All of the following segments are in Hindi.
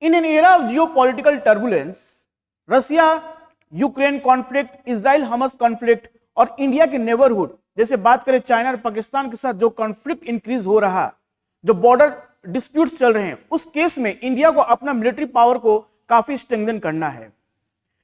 In an era of geopolitical turbulence, Russia Ukraine conflict, Israel Hamas conflict और इंडिया के नेबरहुड, जैसे बात करें चाइना और पाकिस्तान के साथ जो कॉन्फ्लिक्ट इंक्रीज हो रहा, जो बॉर्डर डिस्प्यूट्स चल रहे हैं, उस केस में इंडिया को अपना मिलिट्री पावर को काफी स्ट्रेंथन करना है।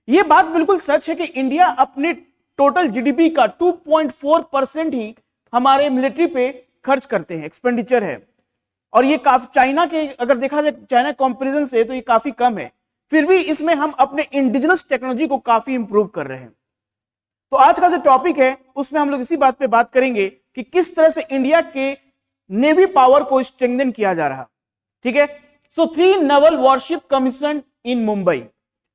यह बात बिल्कुल सच है कि इंडिया अपने टोटल जीडीपी का 2.4% ही हमारे मिलिट्री पे खर्च करते हैं, एक्सपेंडिचर है, और ये काफी चाइना के अगर देखा जाए चाइना कंपैरिजन से तो ये काफी कम है। फिर भी इसमें हम अपने इंडिजिनस टेक्नोलॉजी को काफी इंप्रूव कर रहे हैं। तो आज का जो टॉपिक है उसमें हम लोग इसी बात पे बात करेंगे कि किस तरह से इंडिया के नेवी पावर को स्ट्रेंथन किया जा रहा। ठीक है, सो 3 नेवल वॉरशिप कमीशन इन मुंबई।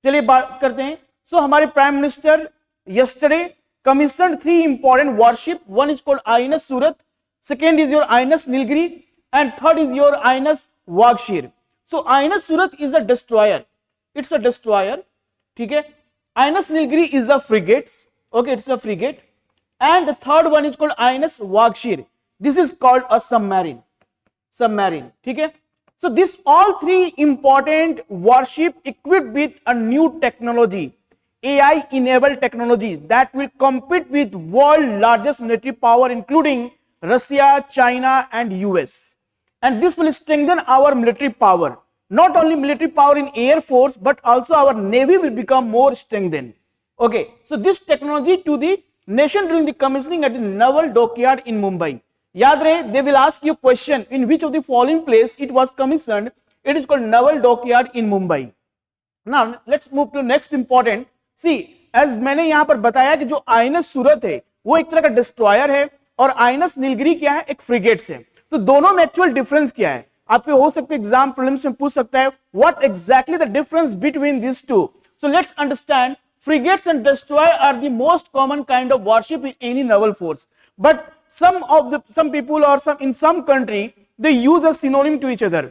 चलिए बात करते हैं। सो हमारे prime minister yesterday commissioned 3 important warship. One is called INS Surat, second is your INS Nilgiri, and third is your INS Wagshir. So INS Surat is a destroyer, it's a destroyer, ठीक है। INS Nilgiri is a frigate, okay, it's a frigate, and the third one is called INS Wagshir. This is called a submarine, ठीक है। So this all 3 important warship equipped with a new technology, AI enabled technology that will compete with world largest military power including Russia, China and US, and this will strengthen our military power. Not only military power in air force but also our navy will become more strengthened. Okay, so this technology to the nation during the commissioning at the naval dockyard in Mumbai. याद रहे, they will ask you question in which of the following place it was commissioned. It is called naval dockyard in Mumbai. Now let's move to next important. See as मैंने यहां पर बताया कि जो आईएनएस सूरत है वो एक तरह का डिस्ट्रॉयर है और आईएनएस नीलगिरी क्या है, एक फ्रिगेट्स है। तो दोनों में एक्चुअल डिफरेंस क्या है, आपके हो सकते एग्जाम प्रीलिम्स में पूछ सकता है what exactly the difference between this two. So let's understand, frigates and destroyer are the most common kind of warship in any naval force, but some people or some in some country they use a synonym to each other,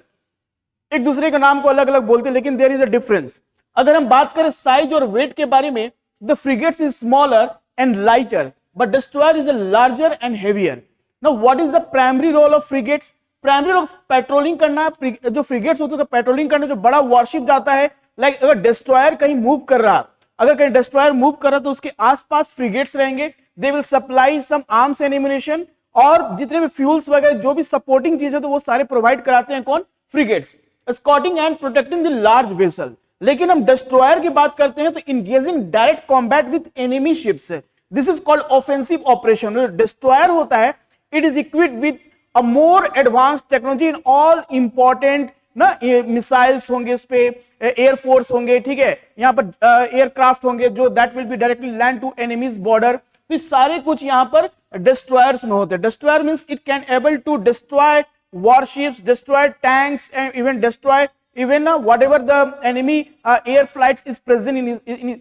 एक दूसरे के नाम को अलग अलग बोलते हैं, लेकिन देयर इज अ डिफरेंस। अगर हम बात करें साइज और वेट के बारे में, the frigates is smaller and lighter but destroyer is larger and heavier. Now what is the primary role of frigates? Primary role patrolling करना। जो फ्रिगेट्स होते हैं पेट्रोलिंग करने, जो बड़ा वॉरशिप जाता है, लाइक अगर डिस्ट्रॉयर कहीं मूव कर रहा, अगर कहीं डिस्ट्रॉयर मूव कर रहा तो उसके आसपास फ्रिगेट्स रहेंगे, they will supply some arms and ammunition, और जितने भी फ्यूल्स वगैरह जो भी सपोर्टिंग चीज है तो वो सारे प्रोवाइड कराते हैं कौन? Frigates, escorting and protecting the large vessel. लेकिन हम डिस्ट्रॉयर की बात करते हैं तो engaging direct combat with enemy ships, this is called offensive operation. Destroyer होता है, it is equipped with a more advance technology in all important ना, मिसाइल्स होंगे इस पे, एयर फोर्स होंगे, ठीक है, यहाँ पर एयरक्राफ्ट होंगे जो that will be directly land to enemies border. तो सारे कुछ यहाँ पर डिस्ट्रॉयर्स में होते हैं। Destroyer means it can able to destroy warships, destroy tanks, and even destroy even whatever the enemy air flights is present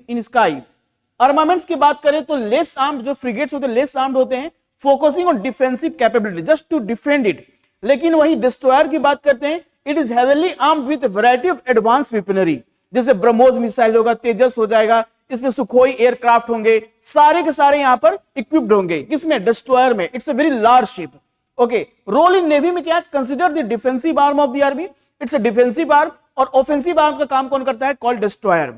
in sky. Armaments की बात करें तो less armed जो frigates होते हैं less armed होते हैं, focusing on defensive capability just to defend it. लेकिन वही destroyer की बात करते हैं, it is heavily armed with a variety of advanced weaponry, जैसे ब्रह्मोस मिसाइल होगा, तेजस हो जाएगा, इसमें सुखोई एयरक्राफ्ट होंगे, सारे के सारे यहाँ पर इक्विप्ड होंगे। किसमें? डिस्ट्रॉयर में। It's a very large ship. Okay, role in navy में क्या है? Consider the defensive arm of the army, it's a defensive arm, और ऑफेंसिव आर्म का काम कौन करता है? Called destroyer.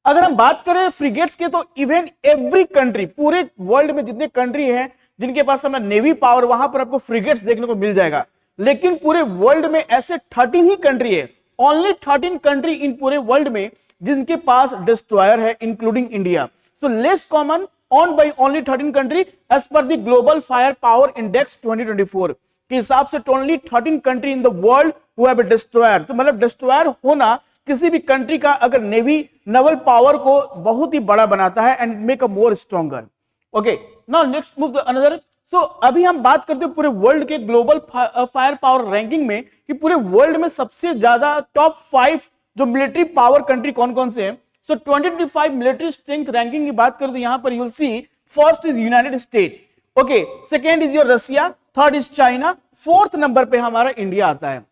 अगर हम बात करें फ्रिगेट्स के तो इवन एवरी कंट्री, पूरे वर्ल्ड में जितने कंट्री हैं जिनके पास हमारा नेवी पावर, वहां पर आपको फ्रिगेट्स देखने को मिल जाएगा। लेकिन पूरे वर्ल्ड में ऐसे 13 ही कंट्री है, ओनली 13 कंट्री इन पूरे वर्ल्ड में जिनके पास डिस्ट्रॉयर है, including India. So less common owned by only 13 country as per the global firepower index 2024 के हिसाब से only 13 country in the world who have a destroyer। तो मतलब डिस्ट्रॉयर होना किसी भी कंट्री का अगर नेवी नेवल पावर को बहुत ही बड़ा बनाता है and make a more stronger. Okay, now let's move to another. So अभी हम बात करते हैं पूरे वर्ल्ड के ग्लोबल फायर पावर रैंकिंग में कि पूरे वर्ल्ड में सबसे ज्यादा टॉप 5 जो मिलिट्री पावर कंट्री कौन कौन से हैं। So 2025 military strength ranking की बात करें तो यहां पर you will see first is United States, okay, second is your Russia, third is China, fourth number पे हमारा इंडिया आता है।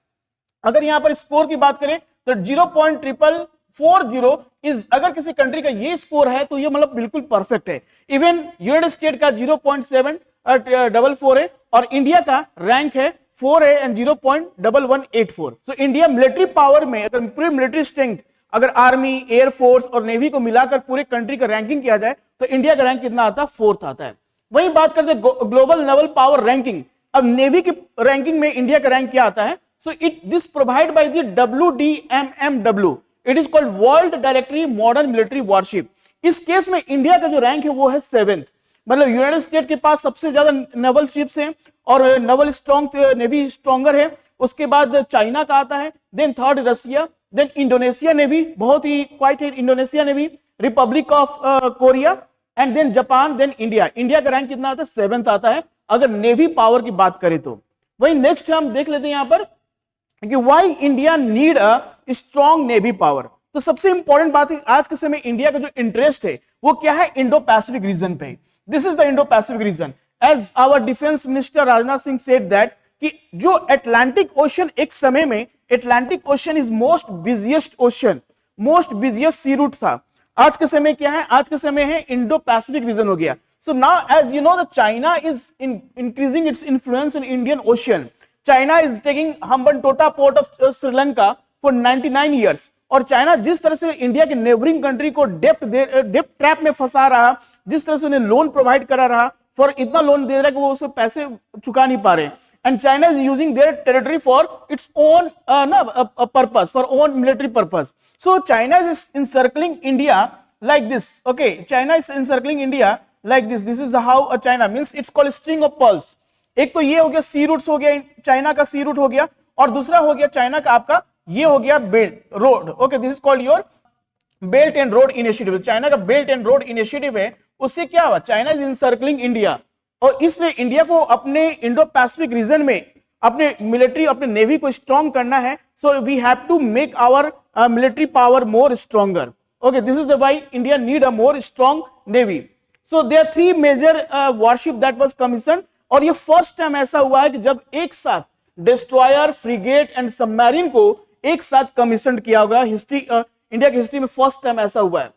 अगर यहां पर स्कोर की बात करें तो 0.440 इज, अगर किसी कंट्री का ये स्कोर है तो ये मतलब बिल्कुल परफेक्ट है। इवन यूनाइटेड स्टेट का 0.744 है और इंडिया का रैंक है 4 है and 0.1184। So India military power में अगर पूरी मिलिट्री स्ट्रेंथ, अगर आर्मी, एयरफोर्स और नेवी को मिलाकर पूरे कंट्री का रैंकिंग किया जाए तो इंडिया का रैंक कितना आता है? 4th आता है। वहीं बात करते हैं ग्लोबल नेवल पावर रैंकिंग। अब नेवी की रैंकिंग में इंडिया का रैंक क्या आता है? So it this provide by the WDMMW, it is called world directory modern military worship. इस केस में इंडिया का जो रैंक है वो है 7th, मतलब यूनाइटेड स्टेट के पास सबसे ज्यादा नेवल शिप्स हैं और नेवल स्ट्रॉन्ग नेवी स्ट्रॉन्गर है। उसके बाद चाइना का आता है, then third Russia, then Indonesia navy, बहुत ही क्वाइट है Indonesia navy, Republic of Korea and then Japan, then India. India का रैंक कितना आता है? 7th आता है अगर नेवी पावर की बात करें तो। वही नेक्स्ट हम देख लेते हैं यहां पर कि why India need a strong navy power. तो सबसे इंपॉर्टेंट बात है आज के समय इंडिया का जो इंटरेस्ट है वो क्या है? इंडो पैसिफिक रीजन पे। This is the Indo Pacific region. As our defence minister Rajnath Singh said that कि जो अटलांटिक ओशन एक समय में Atlantic ocean is most busiest ocean, most busiest sea route था। आज के समय क्या है? आज के समय है इंडो पैसिफिक रीजन हो गया। So now as you know the China is increasing its influence in Indian Ocean. China is taking Hambantota port of Sri Lanka for 99 years. और चाइना जिस तरह से इंडिया के नेबरिंग कंट्री को डेप्ट ट्रैप में फंसा रहा, जिस तरह से उन्हें लोन प्रोवाइड करा रहा, फॉर इतना लोन दे रहा है कि वो उससे पैसे चुका नहीं पा रहे। And China is using their territory for its own purpose, for own military purpose. So China is encircling India like this. Okay, China is encircling India like this. This is how a China means it's called string of pearls. एक तो ये हो गया सी रूट्स हो गया, चाइना का सी रूट हो गया, और दूसरा हो गया चाइना का आपका ये हो गया belt road. Okay, this is called your belt and road initiative. China का बेल्ट एंड रोड इनिशिएटिव है, उससे क्या हुआ? चाइना इज इनसर्कलिंग इंडिया, और इसलिए इंडिया को अपने इंडो पैसिफिक रीजन में अपने मिलिट्री, अपने नेवी को स्ट्रॉन्ग करना है। So we have to make our military power more stronger. Okay, this is the why India need a more strong navy. So there are 3 major warship that was commissioned, और ये फर्स्ट टाइम ऐसा हुआ है कि जब एक साथ डिस्ट्रॉयर, फ्रिगेट एंड सबमरीन को एक साथ कमीशन किया होगा। हिस्ट्री इंडिया की हिस्ट्री में फर्स्ट टाइम ऐसा हुआ है।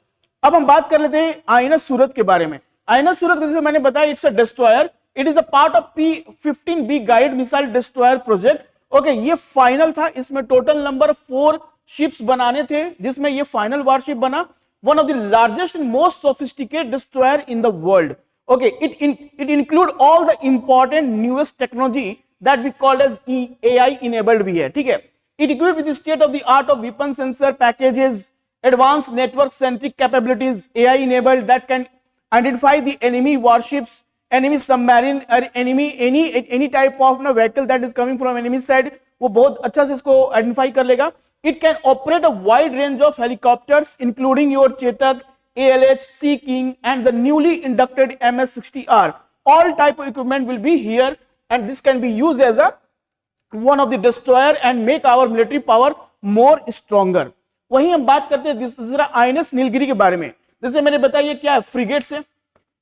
अब हम बात कर लेते हैं आईएनएस सूरत के बारे में। आईएनएस सूरत जैसे मैंने बताया it's a destroyer, it is a part of P-15B guide missile destroyer project. Okay, ये फाइनल था, इसमें टोटल नंबर 4 शिप्स बनाने थे, जिसमें ये फाइनल वारशिप बना। One of the largest and most sophisticated destroyer in the world. Okay, it include all the important newest technology that we called as AI enabled भी है, ठीक है। It equipped with the state of the art of weapon sensor packages, advance network centric capabilities, AI enabled that can identify the enemy warships, enemy submarine or enemy any type of vehicle that is coming from enemy side, वो बहुत अच्छा से इसको आइडेंटिफाई कर लेगा। It can operate a wide range of helicopters including your Chetak, ALH, Sea King and the newly inducted MS-60R. All type of equipment will be here and this can be used as a one of the destroyer and make our military power more stronger. वहीं हम बात करते हैं दूसरा INS नीलगिरी के बारे में। जैसे मैंने बताया ये क्या है? फ्रिगेट से,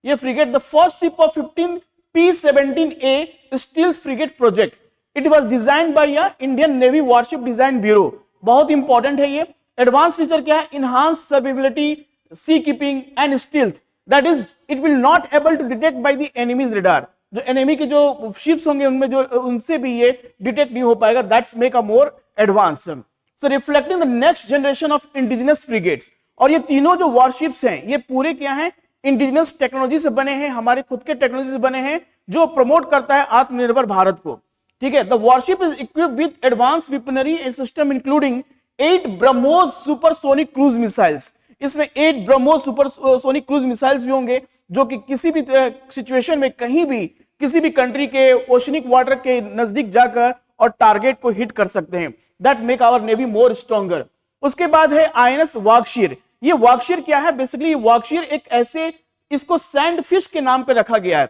ये frigate the first ship of 15 P-17A stealth frigate project. It was designed by Indian navy warship design bureau. बहुत इंपॉर्टेंट है ये। एडवांस फीचर क्या है? Enhance survivability, sea keeping and stealth, that is it will not able to detect by the enemies radar. जो एनिमी के जो शिप्स होंगे उनमें जो उनसे भी ये डिटेक्ट नहीं हो पाएगा। That's make a more advance. So reflecting the next generation of indigenous frigates. और ये तीनों जो वॉरशिप्स हैं ये पूरे क्या हैं? इंडिजिनस टेक्नोलॉजी से बने हैं, हमारे खुद के टेक्नोलॉजी से बने हैं, जो प्रमोट करता है आत्मनिर्भर भारत को, ठीक है। The worship is equipped with advance weaponry and system including 8 BrahMos supersonic cruise missiles. इसमें 8 ब्रह्मोस सुपरसोनिक क्रूज मिसाइल्स भी होंगे जो कि किसी भी सिचुएशन में कहीं भी किसी भी कंट्री के ओशनिक वाटर के नजदीक जाकर और टारगेट को हिट कर सकते हैं। That make our navy more stronger. उसके बाद है INS वागशीर। ये वागशीर क्या है? बेसिकली वागशीर एक ऐसे, इसको सैंड फिश के नाम पे रखा गया है,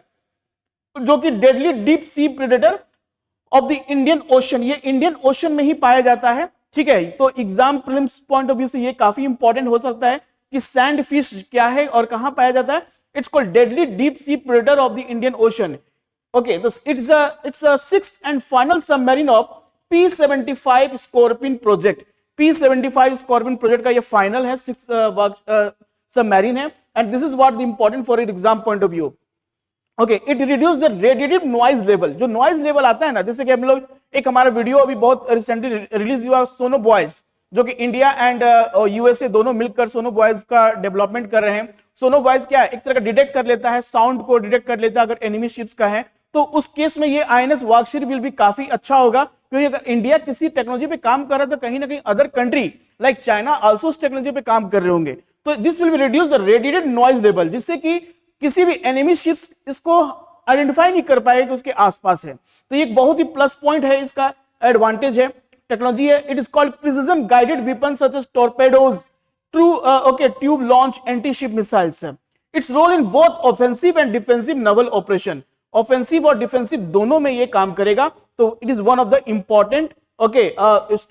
जो कि deadly deep sea predator of the Indian ocean, ये इंडियन ओशन में ही पाया जाता है, ठीक है। तो exam prelims point of view से ये काफी इंपॉर्टेंट हो सकता है कि सैंड फिश क्या है और कहां पाया जाता है। It's called deadly deep sea predator of the Indian ocean. Okay, तो it's a 6th and final submarine of P-75 Scorpion project. P-75 Scorpion project का ये फाइनल है, 6th सबमरीन है, and this is what the important for it exam point of view. Okay, it reduce the radiative noise level. जो नॉइज लेवल आता है ना, जैसे कि हम लोग एक हमारा वीडियो अभी बहुत रिसेंटली रिलीज हुआ, सोनो बॉयज, जो कि इंडिया एंड यूएसए दोनों मिलकर सोनो बॉयज का डेवलपमेंट कर रहे हैं। सोनो बॉयज क्या है, एक तरह का डिटेक्ट कर लेता है, साउंड को डिटेक्ट कर लेता है अगर एनिमी शिप्स का है, तो उस केस में ये आईएनएस वार्कशीर विल भी काफी अच्छा होगा, क्योंकि अगर इंडिया किसी टेक्नोलॉजी पे काम कर रहा है तो कहीं ना कहीं other country like China also उस टेक्नोलॉजी पे काम कर रहे होंगे, तो this will be reduce the radiated noise level, जिससे कि किसी भी एनिमी शिप्स इसको आइडेंटिफाई नहीं कर पाएगा कि उसके आसपास है। तो ये एक बहुत ही प्लस पॉइंट है, इसका एडवांटेज है, टेक्नोलॉजी है। It is called precision guided weapon such as torpedoes, tube launch anti ship missiles. Its role in both offensive and defensive naval operation, offensive और डिफेंसिव दोनों में ये काम करेगा, तो it is one of the important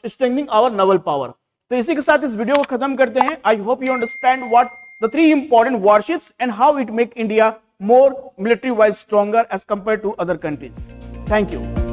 strengthening our naval power. तो इसी के साथ इस वीडियो को खत्म करते हैं। I hope you understand what the 3 important warships and how it make India more military wise stronger as compared to other countries. Thank you.